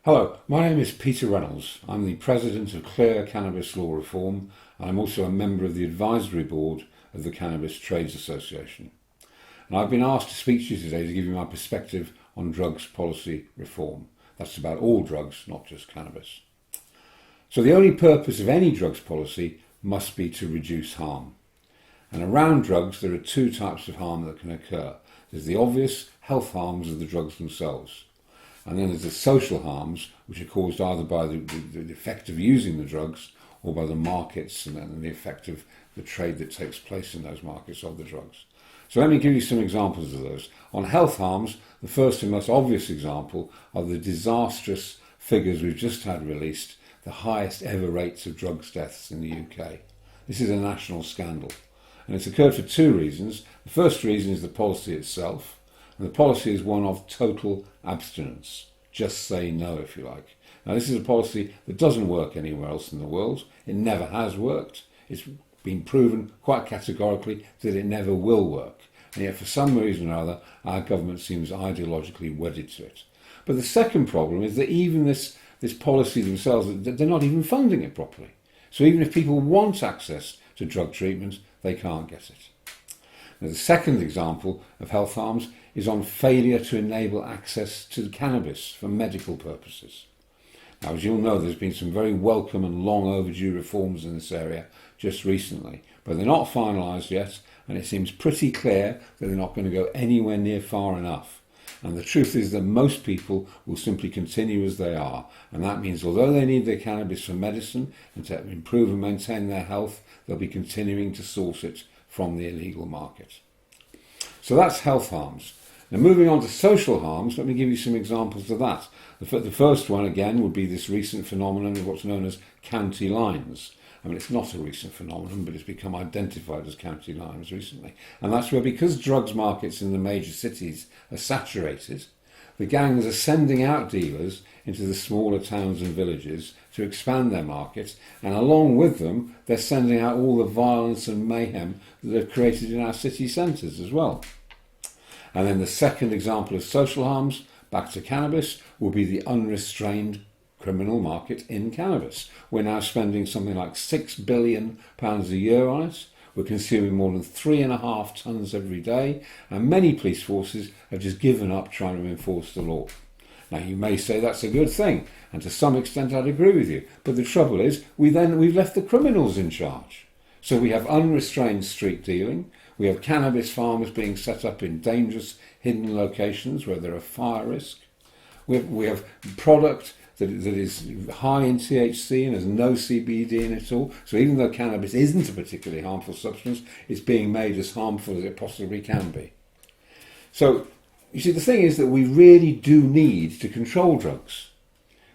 Hello, my name is Peter Reynolds. I'm the President of Clear Cannabis Law Reform and I'm also a member of the Advisory Board of the Cannabis Trades Association. And I've been asked to speak to you today to give you my perspective on drugs policy reform. That's about all drugs, not just cannabis. So the only purpose of any drugs policy must be to reduce harm. And around drugs there are two types of harm that can occur. There's the obvious health harms of the drugs themselves. And then there's the social harms, which are caused either by the effect of using the drugs or by the markets and the effect of the trade that takes place in those markets of the drugs. So let me give you some examples of those. On health harms, the first and most obvious example are the disastrous figures we've just had released, the highest ever rates of drugs deaths in the UK. This is a national scandal. And it's occurred for two reasons. The first reason is the policy itself. And the policy is one of total abstinence. Just say no, if you like. Now, this is a policy that doesn't work anywhere else in the world. It never has worked. It's been proven quite categorically that it never will work. And yet, for some reason or other, our government seems ideologically wedded to it. But the second problem is that even this policy themselves, they're not even funding it properly. So even if people want access to drug treatment, they can't get it. Now, the second example of health harms is on failure to enable access to cannabis for medical purposes. Now, as you'll know, there's been some very welcome and long overdue reforms in this area just recently, but they're not finalised yet, and it seems pretty clear that they're not going to go anywhere near far enough. And the truth is that most people will simply continue as they are, and that means although they need their cannabis for medicine and to improve and maintain their health, they'll be continuing to source it from the illegal market. So that's health harms. Now, moving on to social harms, let me give you some examples of that. The first one, again, would be this recent phenomenon of what's known as county lines. I mean, it's not a recent phenomenon, but it's become identified as county lines recently. And that's where, because drugs markets in the major cities are saturated, the gangs are sending out dealers into the smaller towns and villages to expand their markets, and along with them, they're sending out all the violence and mayhem that they've created in our city centres as well. And then the second example of social harms, back to cannabis, will be the unrestrained criminal market in cannabis. We're now spending something like £6 billion a year on it. We're consuming more than 3.5 tonnes every day, and many police forces have just given up trying to enforce the law. Now, you may say that's a good thing, and to some extent I'd agree with you, but the trouble is we've left the criminals in charge. So we have unrestrained street dealing, we have cannabis farms being set up in dangerous hidden locations where there are fire risk, we have product that is high in THC and has no CBD in it at all. So even though cannabis isn't a particularly harmful substance, it's being made as harmful as it possibly can be. So, you see, the thing is that we really do need to control drugs.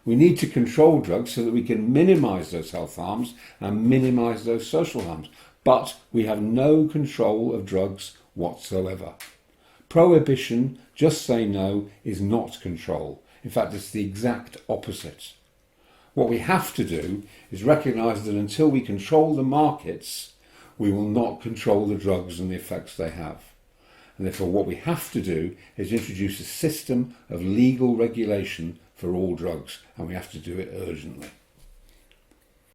We need to control drugs so that we can minimise those health harms and minimise those social harms. But we have no control of drugs whatsoever. Prohibition, just say no, is not control. In fact, it's the exact opposite. What we have to do is recognise that until we control the markets, we will not control the drugs and the effects they have. And therefore what we have to do is introduce a system of legal regulation for all drugs, and we have to do it urgently.